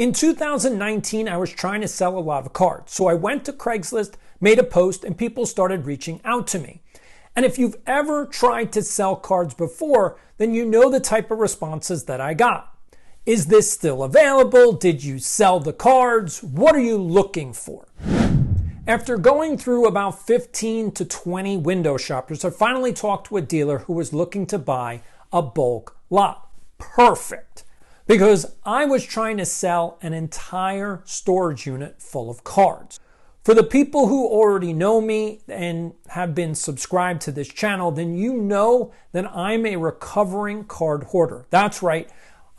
In 2019, I was trying to sell a lot of cards. So I went to Craigslist, made a post, and people started reaching out to me. And if you've ever tried to sell cards before, then you know the type of responses that I got. Is this still available? Did you sell the cards? What are you looking for? After going through about 15 to 20 window shoppers, I finally talked to a dealer who was looking to buy a bulk lot. Perfect. Because I was trying to sell an entire storage unit full of cards. For the people who already know me and have been subscribed to this channel, then you know that I'm a recovering card hoarder. That's right.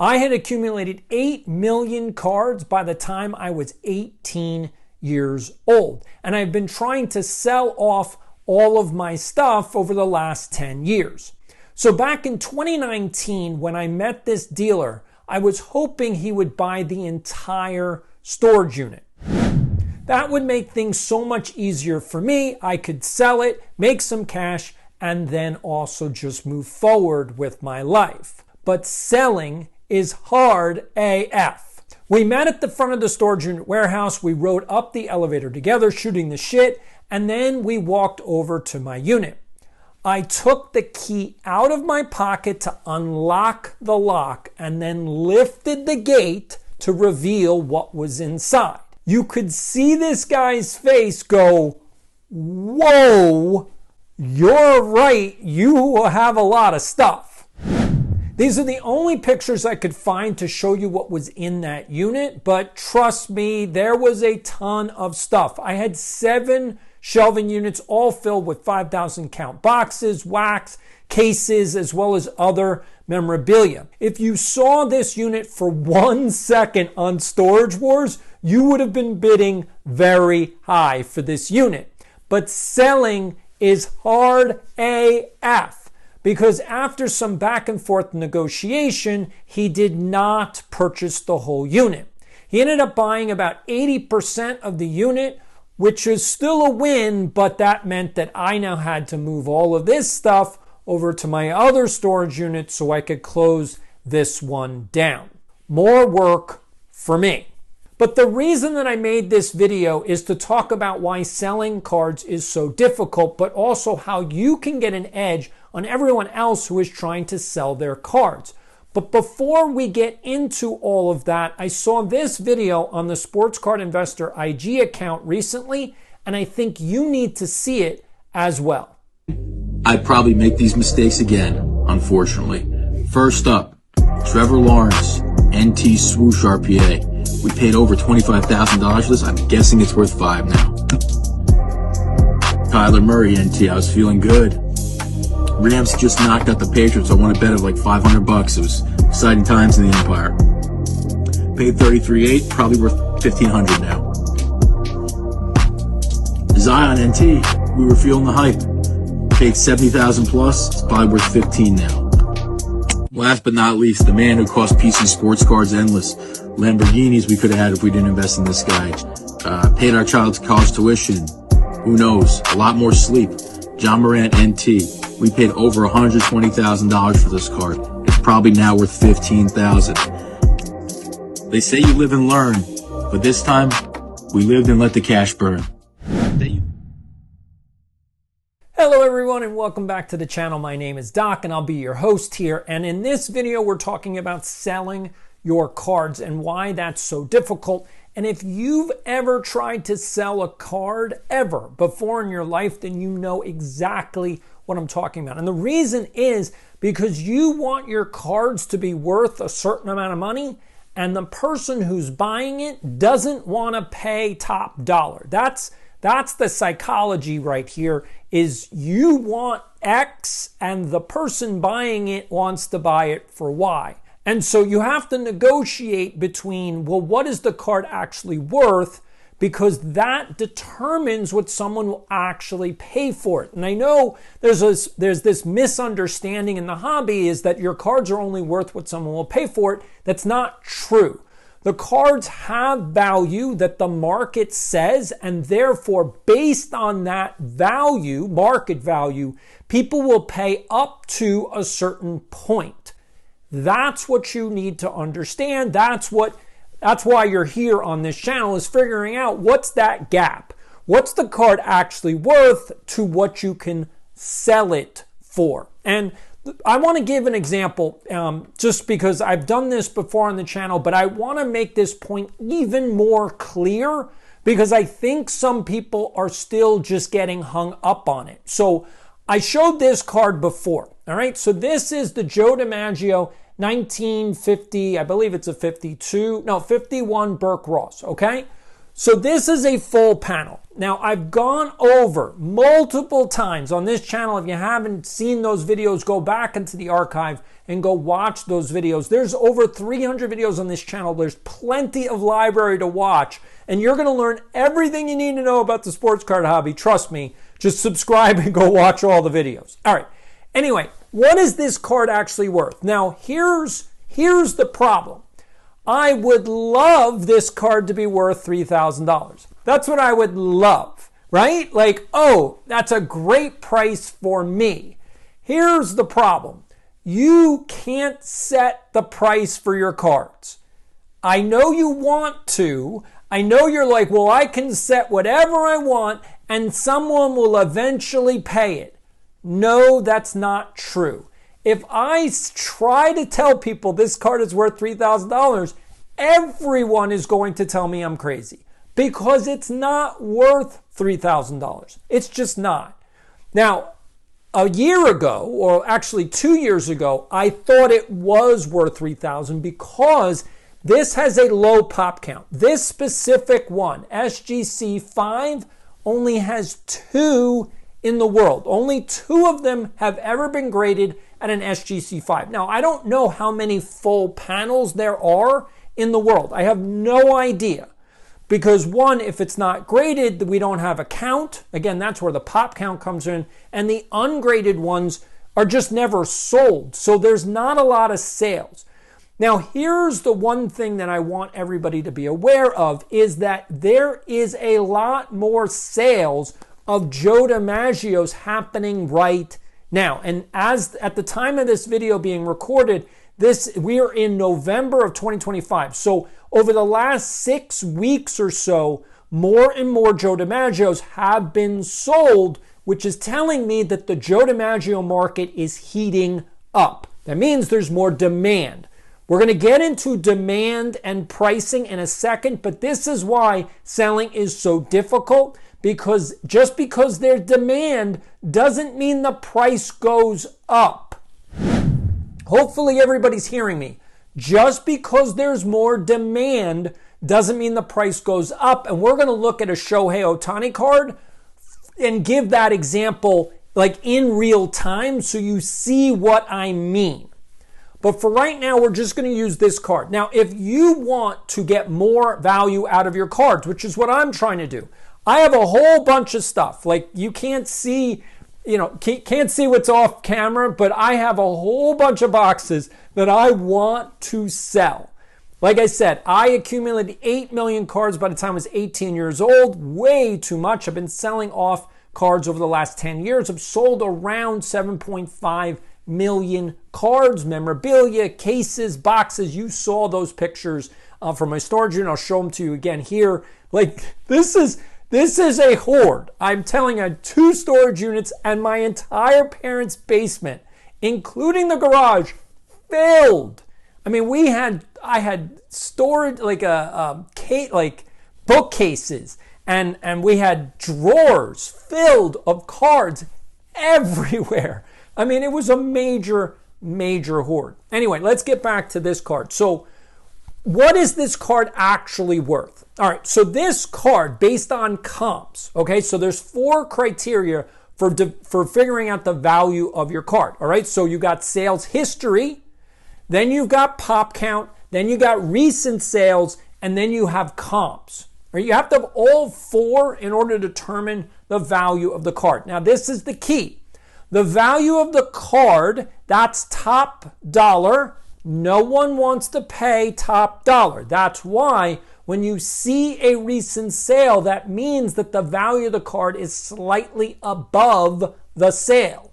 I had accumulated 8 million cards by the time I was 18 years old. And I've been trying to sell off all of my stuff over the last 10 years. So back in 2019, when I met this dealer, I was hoping he would buy the entire storage unit. That would make things so much easier for me. I could sell it, make some cash, and then also just move forward with my life. But selling is hard AF. We met at the front of the storage unit warehouse. We rode up the elevator together, shooting the shit, and then we walked over to my unit. I took the key out of my pocket to unlock the lock and then lifted the gate to reveal what was inside. You could see this guy's face go, whoa, you're right, you have a lot of stuff. These are the only pictures I could find to show you what was in that unit, but trust me, there was a ton of stuff. I had 7 shelving units all filled with 5,000 count boxes, wax, cases, as well as other memorabilia. If you saw this unit for 1 second on Storage Wars, you would have been bidding very high for this unit. But selling is hard AF because after some back and forth negotiation, he did not purchase the whole unit. He ended up buying about 80% of the unit, which is still a win, but that meant that I now had to move all of this stuff over to my other storage unit so I could close this one down. More work for me. But the reason that I made this video is to talk about why selling cards is so difficult, but also how you can get an edge on everyone else who is trying to sell their cards. But before we get into all of that, I saw this video on the Sports Card Investor IG account recently, and I think you need to see it as well. I'd probably make these mistakes again, unfortunately. First up, Trevor Lawrence, NT Swoosh RPA. We paid over $25,000 for this. I'm guessing it's worth $5 now. Kyler Murray, NT. I was feeling good. Rams just knocked out the Patriots. I won a bet of like $500. It was exciting times in the Empire. Paid $33,800, probably worth $1,500 now. Zion NT, we were feeling the hype. Paid $70,000 plus. It's probably worth $15,000 now. Last but not least, the man who cost PC Sports Cards endless. Lamborghinis we could have had if we didn't invest in this guy. Paid our child's college tuition. Who knows? A lot more sleep. John Morant NT. We paid over $120,000 for this card. It's probably now worth $15,000. They say you live and learn, but this time we lived and let the cash burn. Hello everyone and welcome back to the channel. My name is Doc and I'll be your host here. And in this video, we're talking about selling your cards and why that's so difficult. And if you've ever tried to sell a card ever before in your life, then you know exactly what I'm talking about. And the reason is because you want your cards to be worth a certain amount of money and the person who's buying it doesn't want to pay top dollar. That's the psychology right here, is you want X and the person buying it wants to buy it for Y. And so you have to negotiate between, well, what is the card actually worth? Because that determines what someone will actually pay for it. And I know there's this misunderstanding in the hobby is that your cards are only worth what someone will pay for it. That's not true. The cards have value that the market says, and therefore, based on that value, market value, people will pay up to a certain point. That's what you need to understand. That's what That's why you're here on this channel, is figuring out what's that gap. What's the card actually worth to what you can sell it for? And I want to give an example just because I've done this before on the channel, but I want to make this point even more clear because I think some people are still just getting hung up on it. So I showed this card before, all right? So this is the Joe DiMaggio 1950, I believe it's a 51 Burke Ross, okay? So this is a full panel. Now, I've gone over multiple times on this channel. If you haven't seen those videos, go back into the archive and go watch those videos. There's over 300 videos on this channel. There's plenty of library to watch, and you're going to learn everything you need to know about the sports card hobby. Trust me. Just subscribe and go watch all the videos. All right. Anyway, what is this card actually worth? Now, here's the problem. I would love this card to be worth $3,000. That's what I would love, right? Like, oh, that's a great price for me. Here's the problem. You can't set the price for your cards. I know you want to. I know you're like, well, I can set whatever I want and someone will eventually pay it. No, that's not true. If I try to tell people this card is worth $3,000, everyone is going to tell me I'm crazy because it's not worth $3,000. It's just not. Now, a year ago, or actually 2 years ago, I thought it was worth $3,000 because this has a low pop count. This specific one, SGC 5, only has 2 in the world. Only 2 of them have ever been graded at an SGC 5. Now, I don't know how many full panels there are in the world. I have no idea. Because one, if it's not graded, we don't have a count. Again, that's where the pop count comes in. And the ungraded ones are just never sold. So there's not a lot of sales. Now, here's the one thing that I want everybody to be aware of is that there is a lot more sales of Joe DiMaggio's happening right now. And as at the time of this video being recorded, we are in November of 2025. So over the last 6 weeks or so, more and more Joe DiMaggios have been sold, which is telling me that the Joe DiMaggio market is heating up. That means there's more demand. We're going to get into demand and pricing in a second, but this is why selling is so difficult, because just because there's demand doesn't mean the price goes up. Hopefully everybody's hearing me. Just because there's more demand doesn't mean the price goes up. And we're going to look at a Shohei Ohtani card and give that example like in real time so you see what I mean. But for right now, we're just going to use this card. Now, if you want to get more value out of your cards, which is what I'm trying to do, I have a whole bunch of stuff. Like you can't see what's off camera, but I have a whole bunch of boxes that I want to sell. Like I said, I accumulated 8 million cards by the time I was 18 years old. Way too much. I've been selling off cards over the last 10 years. I've sold around 7.5 million cards, memorabilia, cases, boxes. You saw those pictures from my storage unit. I'll show them to you again here. Like this is a hoard. I'm telling you, I had 2 storage units and my entire parents' basement, including the garage, filled. I mean, I had stored like bookcases and we had drawers filled of cards everywhere. I mean, it was a major, major hoard. Anyway, let's get back to this card. So what is this card actually worth? All right, so this card, based on comps, okay, so there's 4 criteria for figuring out the value of your card, all right? So you got sales history, then you've got pop count, then you got recent sales, and then you have comps. Right? You have to have all 4 in order to determine the value of the card. Now, this is the key. The value of the card, that's top dollar. No one wants to pay top dollar. That's why when you see a recent sale, that means that the value of the card is slightly above the sale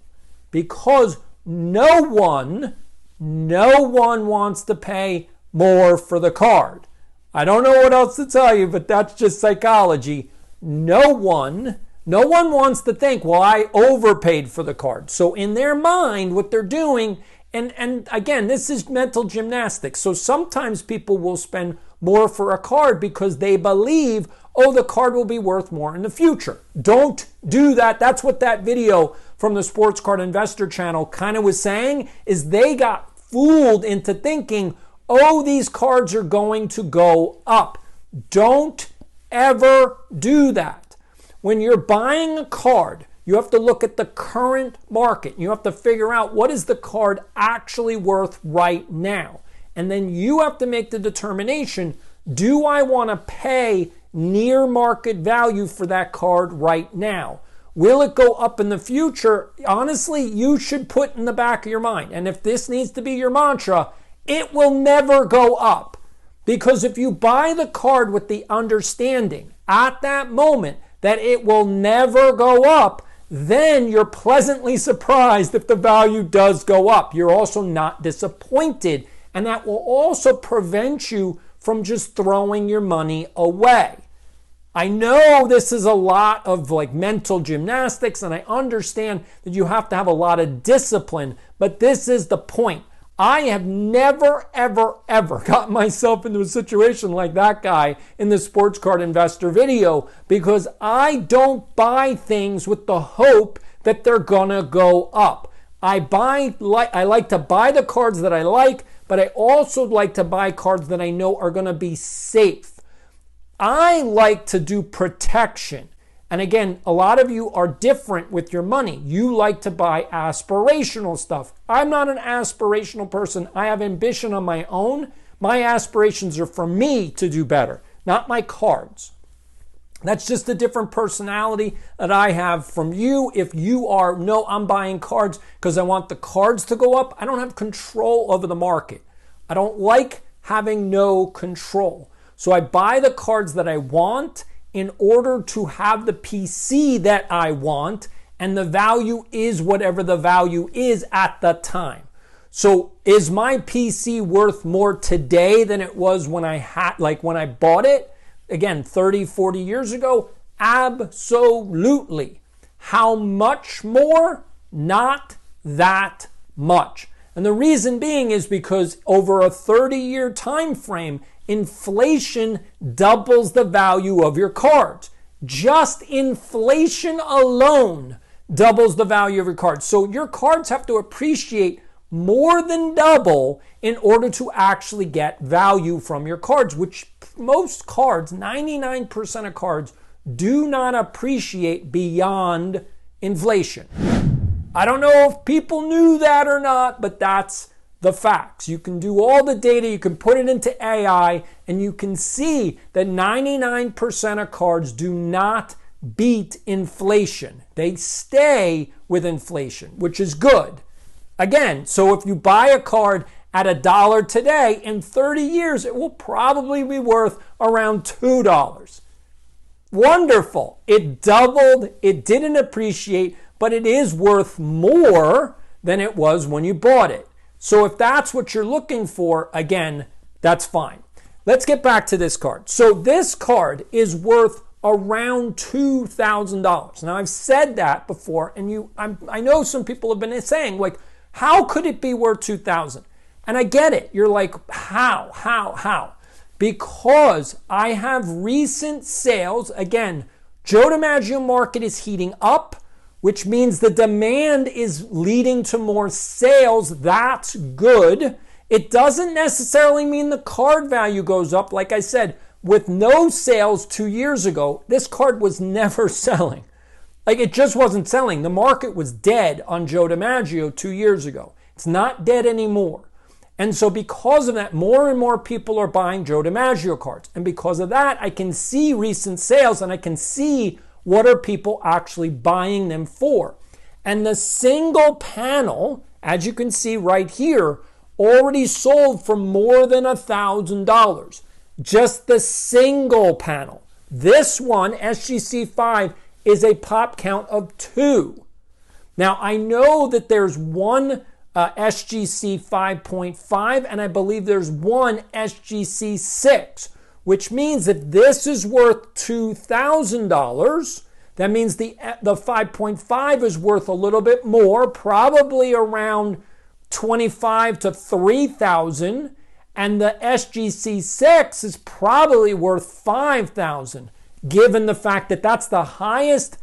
because no one wants to pay more for the card. I don't know what else to tell you, but that's just psychology. No one wants to think, well, I overpaid for the card. So in their mind, what they're doing, and again, this is mental gymnastics. So sometimes people will spend more for a card because they believe, oh, the card will be worth more in the future. Don't do that. That's what that video from the Sports Card Investor channel kind of was saying, is they got fooled into thinking, oh, these cards are going to go up. Don't ever do that. When you're buying a card, you have to look at the current market. You have to figure out what is the card actually worth right now. And then you have to make the determination, do I want to pay near market value for that card right now? Will it go up in the future? Honestly, you should put in the back of your mind. And if this needs to be your mantra, it will never go up. Because if you buy the card with the understanding at that moment that it will never go up, then you're pleasantly surprised if the value does go up. You're also not disappointed. And that will also prevent you from just throwing your money away. I know this is a lot of mental gymnastics, and I understand that you have to have a lot of discipline, but this is the point. I have never, ever, ever gotten myself into a situation like that guy in the Sports Card Investor video, because I don't buy things with the hope that they're gonna go up. I like to buy the cards that I like, but I also like to buy cards that I know are gonna be safe. I like to do protection. And again, a lot of you are different with your money. You like to buy aspirational stuff. I'm not an aspirational person. I have ambition on my own. My aspirations are for me to do better, not my cards. That's just a different personality that I have from you. If you are, no, I'm buying cards because I want the cards to go up. I don't have control over the market. I don't like having no control. So I buy the cards that I want in order to have the PC that I want, and the value is whatever the value is at the time. So is my PC worth more today than it was when I bought it? Again, 30, 40 years ago? Absolutely. How much more? Not that much. And the reason being is because over a 30-year time frame, inflation doubles the value of your cards. Just inflation alone doubles the value of your cards. So your cards have to appreciate more than double in order to actually get value from your cards, which most cards, 99% of cards, do not appreciate beyond inflation. I don't know if people knew that or not, but that's the facts. You can do all the data, you can put it into AI, and you can see that 99% of cards do not beat inflation. They stay with inflation, which is good. Again, so if you buy a card at $1 today, in 30 years, it will probably be worth around $2. Wonderful. It doubled, it didn't appreciate, but it is worth more than it was when you bought it. So if that's what you're looking for, again, that's fine. Let's get back to this card. So this card is worth around $2,000. Now I've said that before, and I know some people have been saying, how could it be worth $2,000? And I get it. You're like, how? Because I have recent sales. Again, Joe DiMaggio market is heating up, which means the demand is leading to more sales. That's good. It doesn't necessarily mean the card value goes up. Like I said, with no sales 2 years ago, this card was never selling. It just wasn't selling. The market was dead on Joe DiMaggio 2 years ago. It's not dead anymore. And so because of that, more and more people are buying Joe DiMaggio cards. And because of that, I can see recent sales and I can see what are people actually buying them for. And the single panel, as you can see right here, already sold for more than $1,000. Just the single panel. This one, SGC5, is a pop count of 2. Now, I know that there's one SGC 5.5, and I believe there's one SGC 6, which means if this is worth $2,000, that means the 5.5 is worth a little bit more, probably around 25 to 3,000, and the SGC6 is probably worth 5,000, given the fact that that's the highest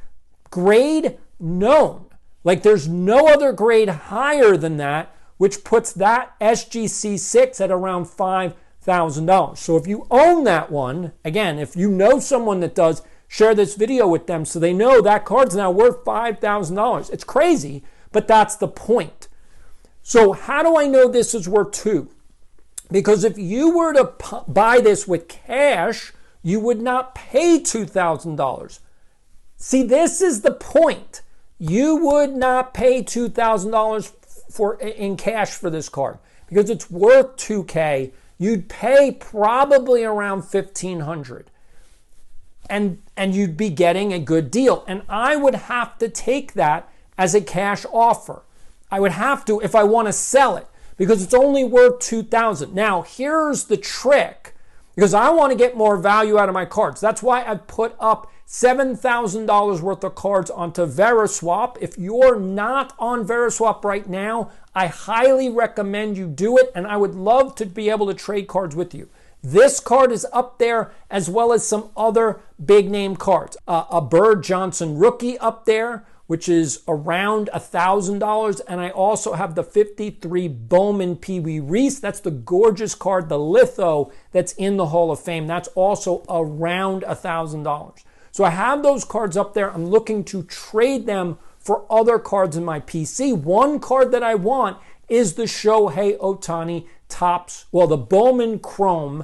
grade known. Like there's no other grade higher than that, which puts that SGC6 at around $5,000. So if you own that one, again, if you know someone that does, share this video with them so they know that card's now worth $5,000. It's crazy, but that's the point. So how do I know this is worth 2? Because if you were to buy this with cash, you would not pay $2,000. See, this is the point. You would not pay $2,000 in cash for this card because it's worth $2,000. You'd pay probably around $1,500. And you'd be getting a good deal. And I would have to take that as a cash offer. I would have to if I want to sell it because it's only worth $2,000. Now, here's the trick, because I want to get more value out of my cards. That's why I put up $7,000 worth of cards onto Veriswap. If you're not on Veriswap right now, I highly recommend you do it, and I would love to be able to trade cards with you. This card is up there as well as some other big name cards. A Bird Johnson rookie up there, which is around $1,000. And I also have the 53 Bowman Pee Wee Reese. That's the gorgeous card, the litho that's in the Hall of Fame. That's also around $1,000. So I have those cards up there. I'm looking to trade them for other cards in my PC. One card that I want is the Shohei Ohtani Topps, well, the Bowman Chrome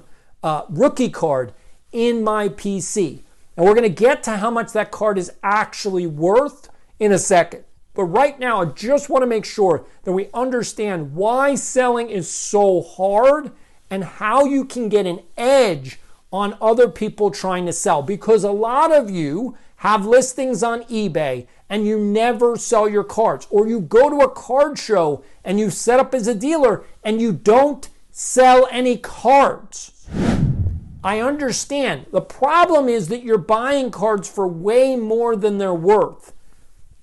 rookie card in my PC. And we're going to get to how much that card is actually worth in a second. But right now, I just want to make sure that we understand why selling is so hard and how you can get an edge on other people trying to sell. Because a lot of you have listings on eBay and you never sell your cards. Or you go to a card show and you set up as a dealer and you don't sell any cards. I understand. The problem is that you're buying cards for way more than they're worth.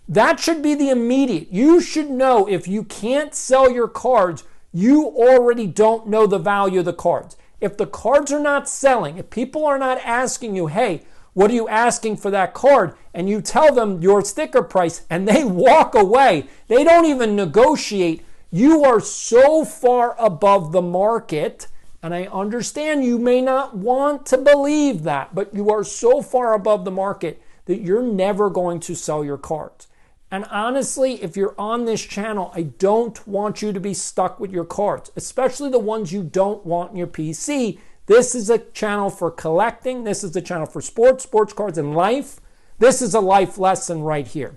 That should be the immediate. You should know if you can't sell your cards, you already don't know the value of the cards. If the cards are not selling, if people are not asking you, hey, what are you asking for that card? And you tell them your sticker price and they walk away. They don't even negotiate. You are so far above the market. And I understand you may not want to believe that, but you are so far above the market that you're never going to sell your cards. And honestly, if you're on this channel, I don't want you to be stuck with your cards, especially the ones you don't want in your PC. This is a channel for collecting. This is a channel for sports cards, and life. This is a life lesson right here.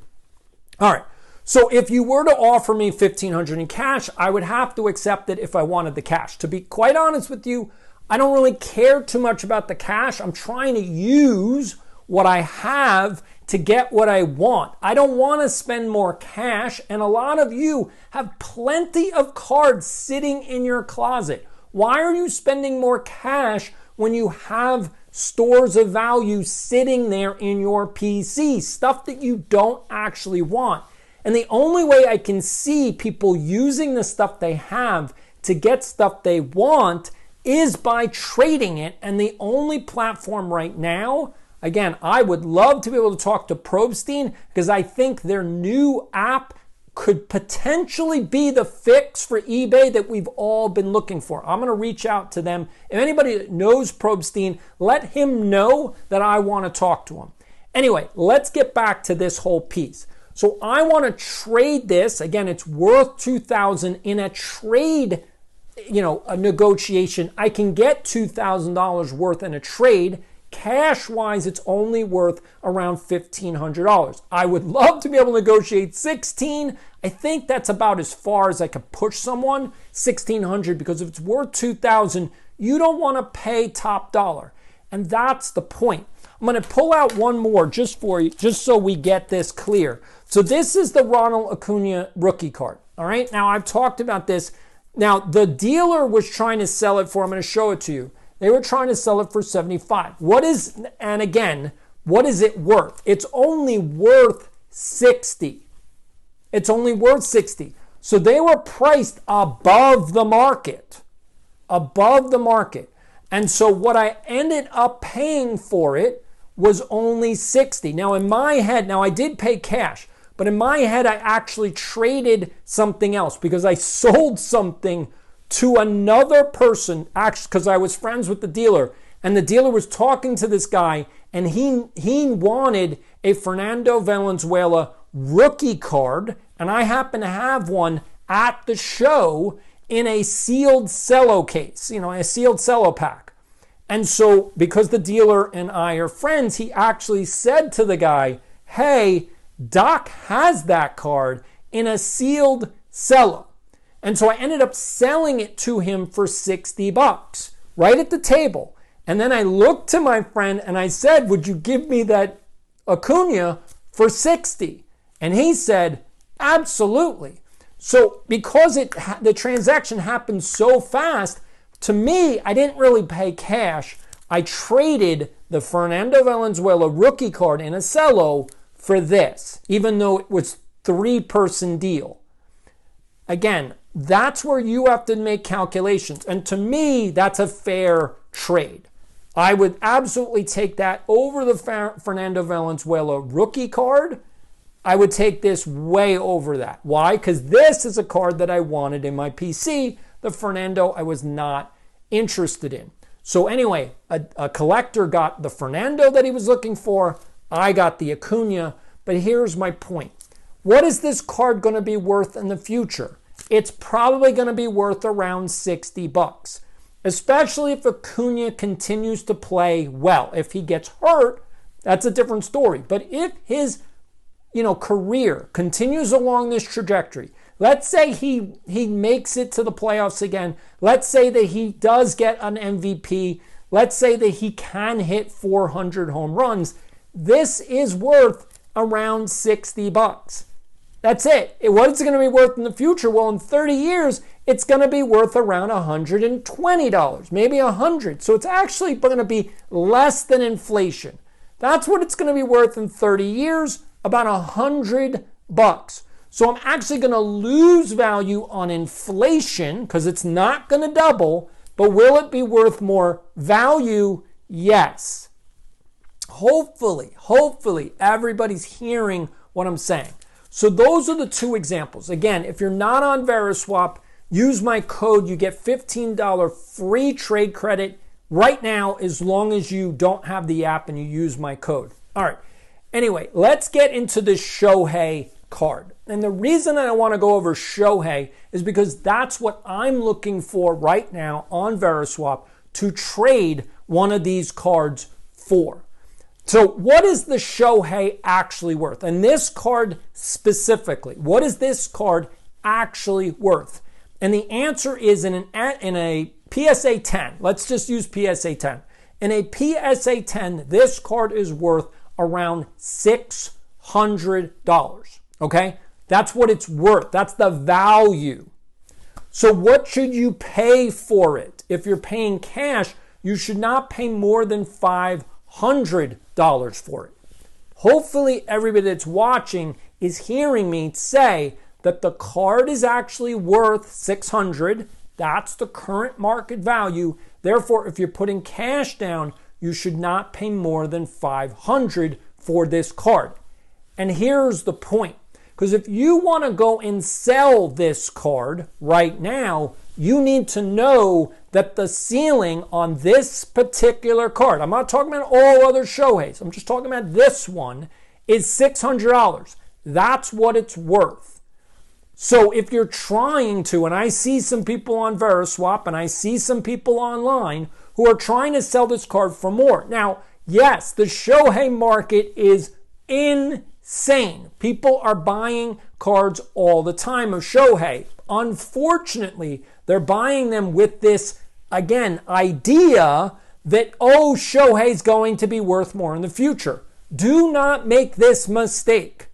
All right. So if you were to offer me $1,500 in cash, I would have to accept it if I wanted the cash. To be quite honest with you, I don't really care too much about the cash. I'm trying to use what I have to get what I want. I don't want to spend more cash, and a lot of you have plenty of cards sitting in your closet. Why are you spending more cash when you have stores of value sitting there in your PC, stuff that you don't actually want? And the only way I can see people using the stuff they have to get stuff they want is by trading it. And the only platform right now, again, I would love to be able to talk to Probstein because I think their new app could potentially be the fix for eBay that we've all been looking for. I'm going to reach out to them. If anybody that knows Probstein, let him know that I want to talk to him. Anyway, let's get back to this whole piece. So I want to trade this. Again, it's worth $2,000 in a trade, a negotiation. I can get $2,000 worth in a trade. Cash-wise, it's only worth around $1,500. I would love to be able to negotiate $1,600. I think that's about as far as I could push someone, $1,600, because if it's worth $2,000, you don't want to pay top dollar. And that's the point. I'm going to pull out one more just for you, just so we get this clear. So this is the Ronald Acuna rookie card. All right. Now I've talked about this. Now the dealer was trying to sell it for, I'm going to show it to you. They were trying to sell it for 75. And again, what is it worth? It's only worth 60. It's only worth 60. So they were priced above the market. Above the market. And so what I ended up paying for it was only 60. Now in my head, I did pay cash, but in my head I actually traded something else because I sold something to another person, actually, because I was friends with the dealer, and the dealer was talking to this guy, and he wanted a Fernando Valenzuela rookie card, and I happen to have one at the show in a sealed cello case, a sealed cello pack. And so because the dealer and I are friends, he actually said to the guy, hey, Doc has that card in a sealed cello. And so I ended up selling it to him for $60 right at the table. And then I looked to my friend and I said, would you give me that Acuna for 60? And he said, absolutely. So because the transaction happened so fast, to me, I didn't really pay cash. I traded the Fernando Valenzuela rookie card in a cello for this, even though it was 3-person deal. Again, that's where you have to make calculations. And to me, that's a fair trade. I would absolutely take that over the Fernando Valenzuela rookie card. I would take this way over that. Why? Because this is a card that I wanted in my PC. The Fernando I was not interested in. So anyway, a collector got the Fernando that he was looking for. I got the Acuna. But here's my point. What is this card going to be worth in the future? It's probably going to be worth around $60, especially if Acuna continues to play well. If he gets hurt, that's a different story. But if his career continues along this trajectory, let's say he makes it to the playoffs again. Let's say that he does get an MVP. Let's say that he can hit 400 home runs. This is worth around $60. That's it. What is it going to be worth in the future? Well, in 30 years, it's going to be worth around $120, maybe $100. So it's actually going to be less than inflation. That's what it's going to be worth in 30 years, about $100. So I'm actually going to lose value on inflation because it's not going to double, but will it be worth more value? Yes. Hopefully everybody's hearing what I'm saying. So those are the two examples. Again, if you're not on Veriswap, use my code. You get $15 free trade credit right now as long as you don't have the app and you use my code. All right. Anyway, let's get into this Shohei card. And the reason that I want to go over Shohei is because that's what I'm looking for right now on Veriswap to trade one of these cards for. So what is the Shohei actually worth? And this card specifically, what is this card actually worth? And the answer is in a PSA 10. Let's just use PSA 10. In a PSA 10, this card is worth around $600. Okay? That's what it's worth. That's the value. So what should you pay for it? If you're paying cash, you should not pay more than $500 for it. Hopefully everybody that's watching is hearing me say that the card is actually worth $600. That's the current market value. Therefore, if you're putting cash down, you should not pay more than $500 for this card. And here's the point. Because if you want to go and sell this card right now, you need to know that the ceiling on this particular card, I'm not talking about all other Shoheis, I'm just talking about this one, is $600. That's what it's worth. So if you're trying to, and I see some people on Veriswap and I see some people online who are trying to sell this card for more. Now, yes, the Shohei market is insane. People are buying cards all the time of Shohei. Unfortunately, they're buying them with this, again, idea that, oh, Shohei's going to be worth more in the future. Do not make this mistake.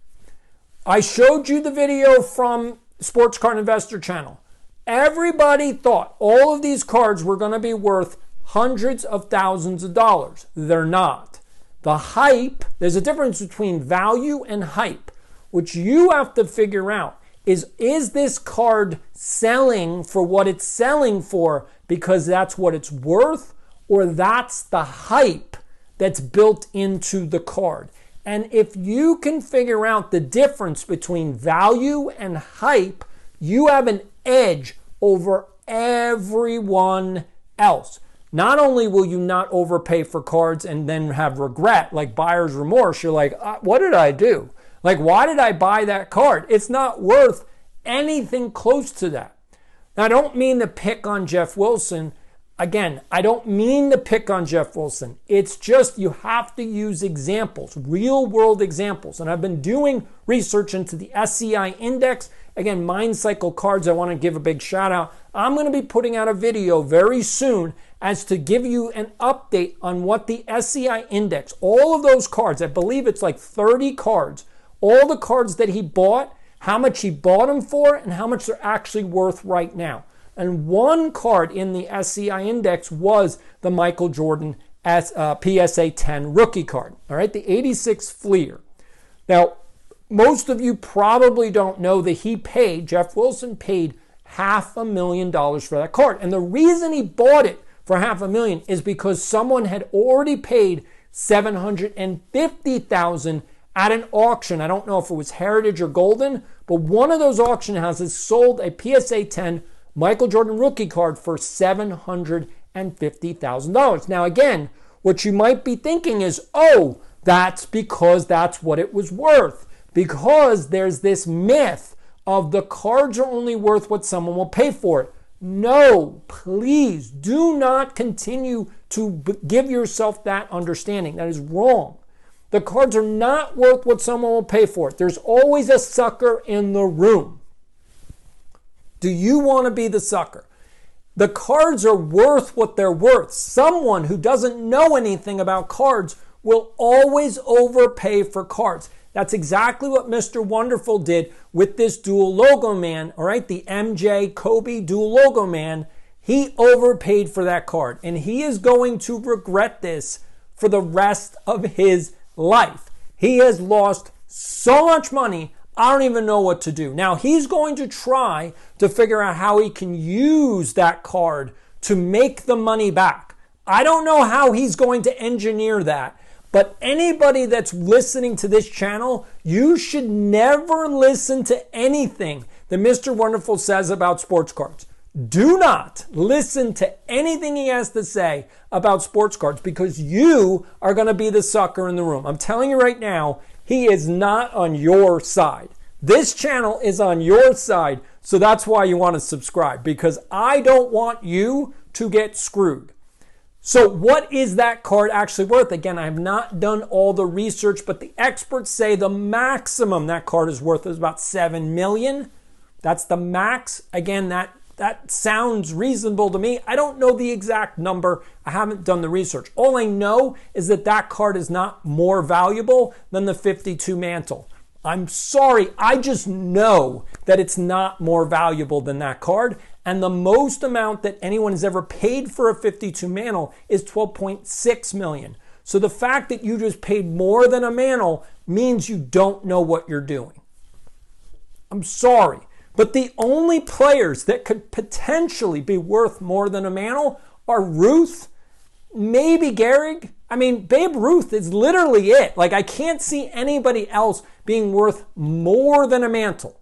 I showed you the video from Sports Card Investor Channel. Everybody thought all of these cards were going to be worth hundreds of thousands of dollars. They're not. The hype, there's a difference between value and hype. What you have to figure out is this card selling for what it's selling for because that's what it's worth, or that's the hype that's built into the card? And if you can figure out the difference between value and hype, you have an edge over everyone else. Not only will you not overpay for cards and then have regret, like buyer's remorse, you're like, what did I do? Like, why did I buy that card? It's not worth anything close to that. Now, I don't mean to pick on Jeff Wilson. Again, I don't mean to pick on Jeff Wilson. It's just you have to use examples, real world examples. And I've been doing research into the SCI index. Again, Mind Cycle Cards, I want to give a big shout out. I'm going to be putting out a video very soon as to give you an update on what the SCI index, all of those cards, I believe it's like 30 cards, all the cards that he bought, how much he bought them for, and how much they're actually worth right now. And one card in the SCI index was the Michael Jordan PSA 10 rookie card, all right, the 86 Fleer. Now, most of you probably don't know that Jeff Wilson paid $500,000 for that card. And the reason he bought it for $500,000 is because someone had already paid $750,000 at an auction. I don't know if it was Heritage or Golden, but one of those auction houses sold a PSA 10 Michael Jordan rookie card for $750,000. Now, again, what you might be thinking is, oh, that's because that's what it was worth. Because there's this myth of the cards are only worth what someone will pay for it. No, please do not continue to give yourself that understanding. That is wrong. The cards are not worth what someone will pay for it. There's always a sucker in the room. Do you want to be the sucker? The cards are worth what they're worth. Someone who doesn't know anything about cards will always overpay for cards. That's exactly what Mr. Wonderful did with this dual logo man, all right? The MJ Kobe dual logo man. He overpaid for that card, and he is going to regret this for the rest of his life. He has lost so much money, I don't even know what to do. Now, he's going to try to figure out how he can use that card to make the money back. I don't know how he's going to engineer that. But anybody that's listening to this channel, you should never listen to anything that Mr. Wonderful says about sports cards. Do not listen to anything he has to say about sports cards because you are going to be the sucker in the room. I'm telling you right now, he is not on your side. This channel is on your side, so that's why you want to subscribe, because I don't want you to get screwed. So what is that card actually worth? Again, I have not done all the research, but the experts say the maximum that card is worth is about $7 million. That's the max. Again, that sounds reasonable to me. I don't know the exact number. I haven't done the research. All I know is that card is not more valuable than the 52 mantle. I'm sorry, I just know that it's not more valuable than that card. And the most amount that anyone has ever paid for a 52 mantle is $12.6 million. So the fact that you just paid more than a mantle means you don't know what you're doing. I'm sorry, but the only players that could potentially be worth more than a mantle are Ruth, maybe Gehrig. I mean, Babe Ruth is literally it. Like, I can't see anybody else being worth more than a mantle.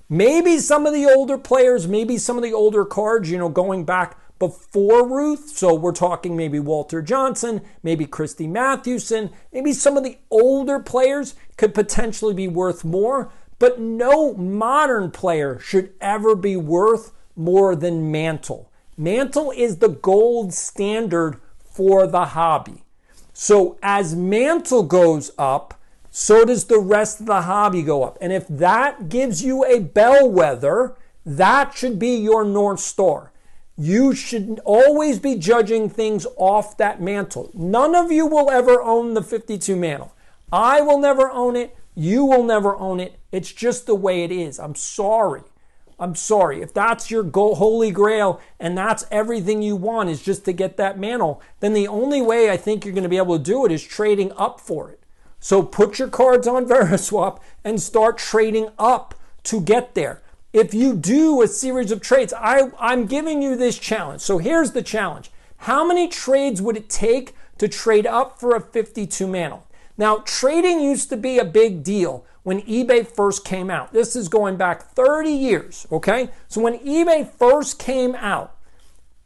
Maybe some of the older players, maybe some of the older cards, going back before Ruth. So we're talking maybe Walter Johnson, maybe Christy Mathewson, maybe some of the older players could potentially be worth more. But no modern player should ever be worth more than Mantle. Mantle is the gold standard for the hobby. So as Mantle goes up, so does the rest of the hobby go up. And if that gives you a bellwether, that should be your North Star. You should always be judging things off that mantle. None of you will ever own the 52 mantle. I will never own it. You will never own it. It's just the way it is. I'm sorry. I'm sorry. If that's your holy grail and that's everything you want is just to get that mantle, then the only way I think you're going to be able to do it is trading up for it. So put your cards on Veriswap and start trading up to get there. If you do a series of trades, I'm giving you this challenge. So here's the challenge. How many trades would it take to trade up for a 52 mantle? Now, trading used to be a big deal when eBay first came out. This is going back 30 years, okay? So when eBay first came out,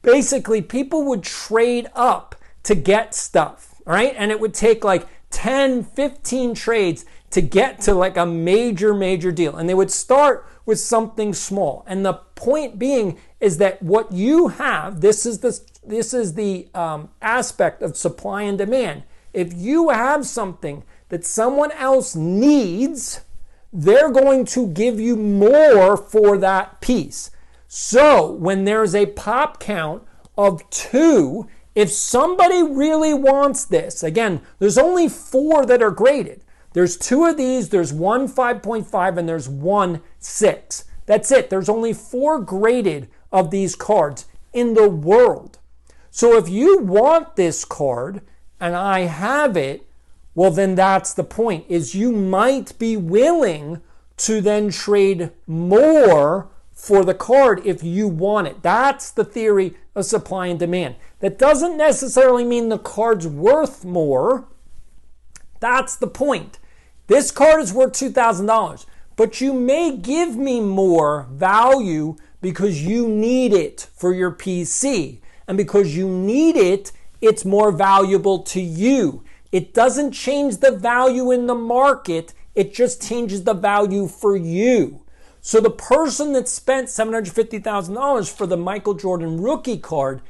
basically people would trade up to get stuff, all right? And it would take like 10, 15 trades to get to like a major deal. And they would start with something small. And the point being is that what you have, this is the aspect of supply and demand. If you have something that someone else needs, they're going to give you more for that piece. So when there's a pop count of 2, if somebody really wants this, again, there's only 4 that are graded. There's 2 of these, there's one 5.5, and there's one 6. That's it. There's only 4 graded of these cards in the world. So if you want this card, and I have it, well, then that's the point, is you might be willing to then trade more for the card if you want it. That's the theory of supply and demand. That doesn't necessarily mean the card's worth more. That's the point. This card is worth $2,000, but you may give me more value because you need it for your PC. And because you need it, it's more valuable to you. It doesn't change the value in the market. It just changes the value for you. So the person that spent $750,000 for the Michael Jordan rookie card,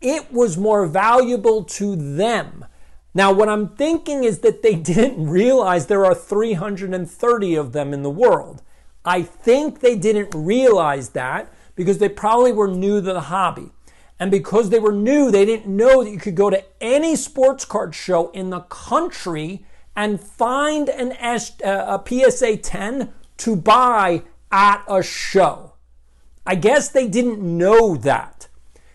it was more valuable to them. Now, what I'm thinking is that they didn't realize there are 330 of them in the world. I think they didn't realize that because they probably were new to the hobby. And because they were new, they didn't know that you could go to any sports card show in the country and find a PSA 10 to buy at a show. I guess they didn't know that.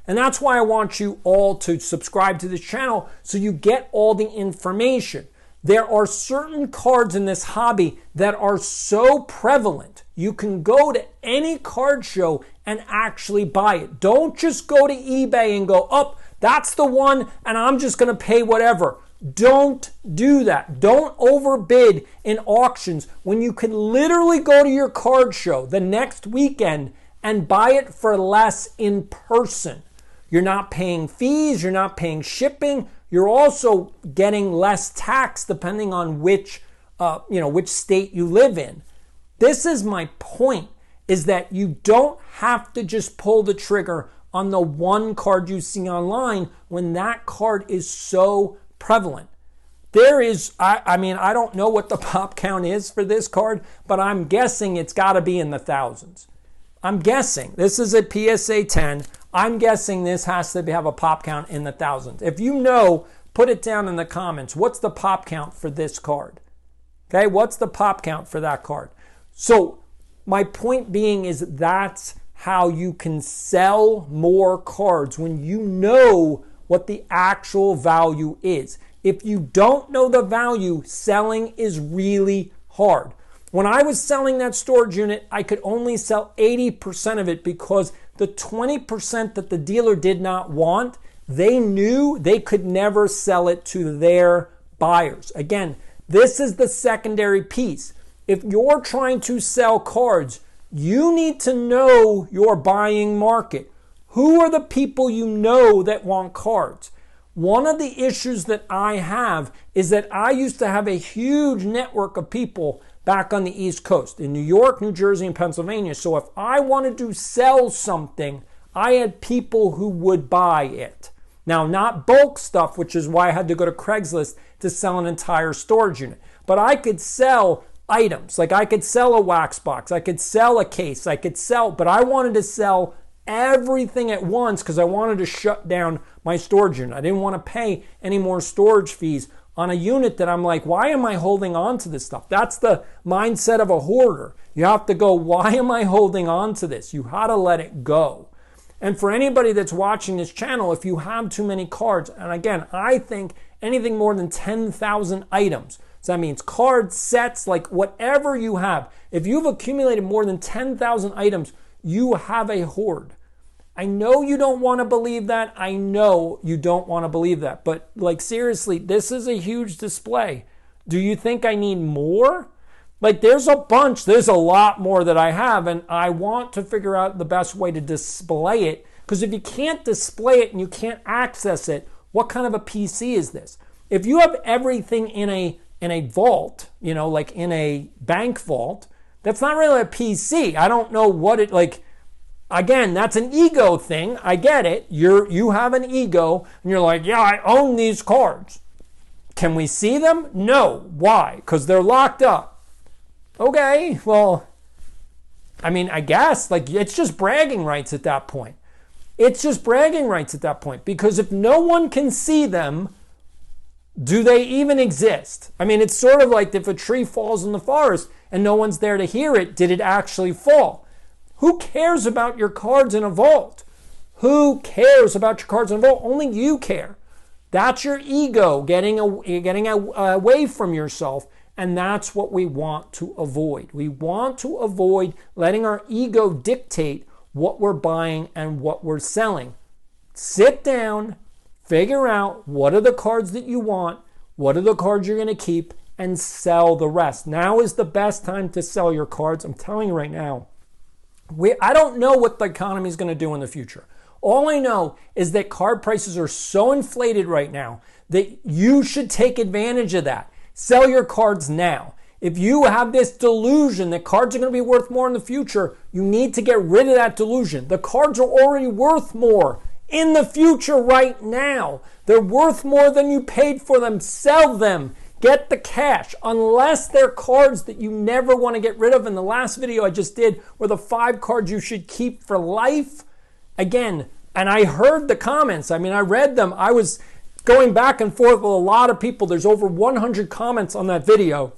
And that's why I want you all to subscribe to this channel so you get all the information. There are certain cards in this hobby that are so prevalent. You can go to any card show and actually buy it. Don't just go to eBay and go, oh, that's the one and I'm just going to pay whatever. Don't do that. Don't overbid in auctions when you can literally go to your card show the next weekend and buy it for less in person. You're not paying fees, you're not paying shipping, you're also getting less tax depending on which state you live in. This is my point, is that you don't have to just pull the trigger on the one card you see online when that card is so prevalent. There is, I don't know what the pop count is for this card, but I'm guessing it's got to be in the thousands. I'm guessing. This is a PSA 10. I'm guessing this has to have a pop count in the thousands. If you know, put it down in the comments. What's the pop count for this card? Okay, what's the pop count for that card? So my point being is that's how you can sell more cards when you know what the actual value is. If you don't know the value, selling is really hard. When I was selling that storage unit, I could only sell 80% of it because the 20% that the dealer did not want, they knew they could never sell it to their buyers. Again, this is the secondary piece. If you're trying to sell cards, you need to know your buying market. Who are the people you know that want cards? One of the issues that I have is that I used to have a huge network of people back on the East Coast, in New York, New Jersey, and Pennsylvania. So if I wanted to sell something, I had people who would buy it. Now, not bulk stuff, which is why I had to go to Craigslist to sell an entire storage unit. But I could sell items. Like I could sell a wax box, I could sell a case, but I wanted to sell everything at once because I wanted to shut down my storage unit. I didn't want to pay any more storage fees on a unit that I'm like, why am I holding on to this stuff? That's the mindset of a hoarder. You have to go, why am I holding on to this? You have to let it go. And for anybody that's watching this channel, if you have too many cards, and again, I think anything more than 10,000 items, so that means cards, sets, like whatever you have, if you've accumulated more than 10,000 items, you have a hoard. I know you don't want to believe that. I know you don't want to believe that. But like seriously, this is a huge display. Do you think I need more? Like there's a lot more that I have, and I want to figure out the best way to display it. Because if you can't display it and you can't access it, what kind of a PC is this? If you have everything in a vault, like in a bank vault, that's not really a PC. I don't know what it like. Again, that's an ego thing. I get it. You have an ego, and you're like, yeah, I own these cards. Can we see them? No. Why? Because they're locked up. Okay, well, I mean, I guess, like, it's just bragging rights at that point. It's just bragging rights at that point. Because if no one can see them, do they even exist? I mean, it's sort of like if a tree falls in the forest and no one's there to hear it, did it actually fall? Who cares about your cards in a vault? Who cares about your cards in a vault? Only you care. That's your ego getting away from yourself, and that's what we want to avoid. We want to avoid letting our ego dictate what we're buying and what we're selling. Sit down, figure out what are the cards that you want, what are the cards you're going to keep, and sell the rest. Now is the best time to sell your cards. I'm telling you right now. I don't know what the economy is going to do in the future. All I know is that card prices are so inflated right now that you should take advantage of that. Sell your cards now. If you have this delusion that cards are going to be worth more in the future, you need to get rid of that delusion. The cards are already worth more in the future right now. They're worth more than you paid for them. Sell them. Get the cash, unless they're cards that you never want to get rid of. In the last video I just did were the 5 cards you should keep for life. Again, and I heard the comments. I mean, I read them. I was going back and forth with a lot of people. There's over 100 comments on that video.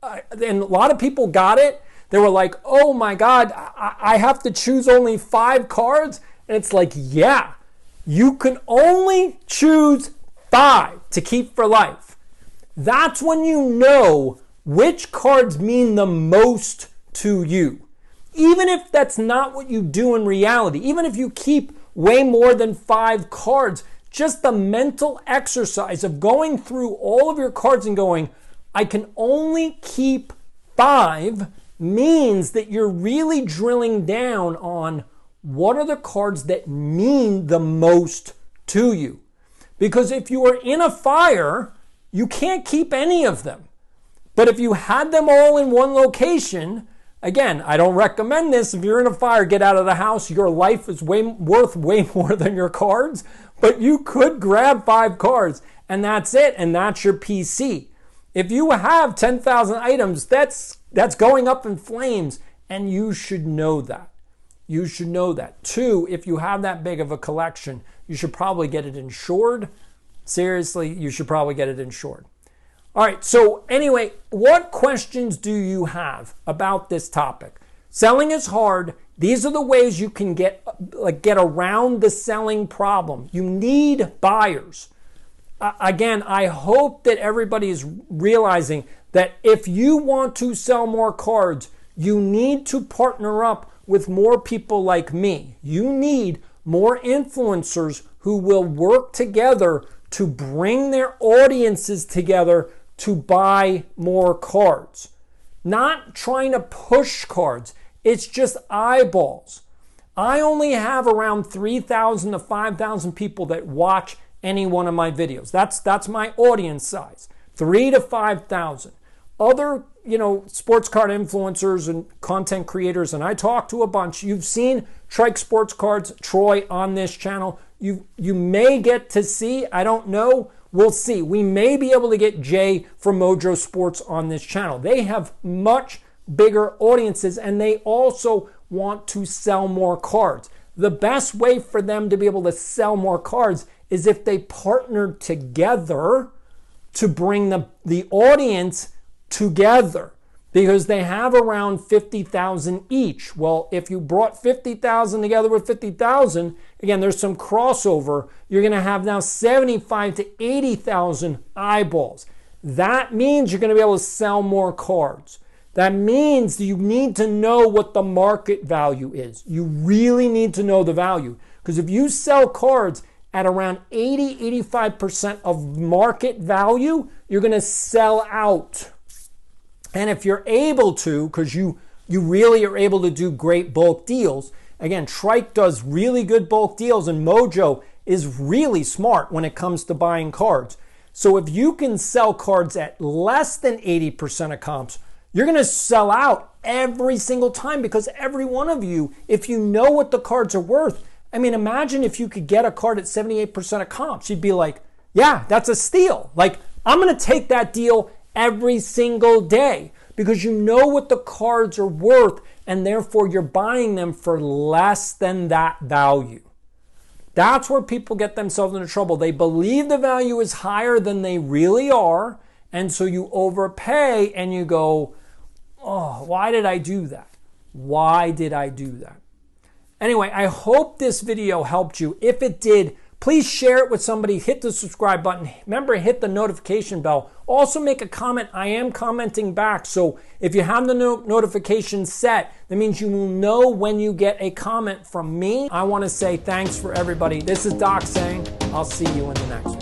And a lot of people got it. They were like, oh my God, I have to choose only 5 cards? And it's like, yeah, you can only choose 5 to keep for life. That's when you know which cards mean the most to you. Even if that's not what you do in reality, even if you keep way more than 5 cards, just the mental exercise of going through all of your cards and going, I can only keep 5, means that you're really drilling down on what are the cards that mean the most to you. Because if you are in a fire, you can't keep any of them. But if you had them all in one location, again, I don't recommend this. If you're in a fire, get out of the house. Your life is worth way more than your cards. But you could grab 5 cards, and that's it, and that's your PC. If you have 10,000 items, that's going up in flames, and you should know that. You should know that. 2, if you have that big of a collection, you should probably get it insured. Seriously, you should probably get it insured. All right, so anyway, what questions do you have about this topic? Selling is hard. These are the ways you can get around the selling problem. You need buyers. Again, I hope that everybody is realizing that if you want to sell more cards, you need to partner up with more people like me. You need more influencers who will work together to bring their audiences together to buy more cards. Not trying to push cards. It's just eyeballs. I only have around 3,000 to 5,000 people that watch any one of my videos. That's my audience size. 3,000 to 5,000. Other, sports card influencers and content creators, and I talk to a bunch. You've seen Trike Sports Cards, Troy, on this channel. You may get to see, I don't know, we'll see. We may be able to get Jay from Mojo Sports on this channel. They have much bigger audiences, and they also want to sell more cards. The best way for them to be able to sell more cards is if they partner together to bring the audience together, because they have around 50,000 each. Well, if you brought 50,000 together with 50,000, again, there's some crossover. You're going to have now 75 to 80,000 eyeballs. That means you're going to be able to sell more cards. That means you need to know what the market value is. You really need to know the value, because if you sell cards at around 80-85% of market value, you're going to sell out. And if you're able to, because you really are able to do great bulk deals, again, Trike does really good bulk deals, and Mojo is really smart when it comes to buying cards. So if you can sell cards at less than 80% of comps, you're going to sell out every single time, because every one of you, if you know what the cards are worth, I mean, imagine if you could get a card at 78% of comps. You'd be like, yeah, that's a steal. Like, I'm going to take that deal every single day, because you know what the cards are worth, and therefore you're buying them for less than that value. That's where people get themselves into trouble. They believe the value is higher than they really are, and so you overpay and you go, oh, why did I do that? Why did I do that? Anyway, I hope this video helped you. If it did, please share it with somebody. Hit the subscribe button. Remember, hit the notification bell. Also make a comment. I am commenting back. So if you have the notification set, that means you will know when you get a comment from me. I want to say thanks for everybody. This is Doc saying, I'll see you in the next one.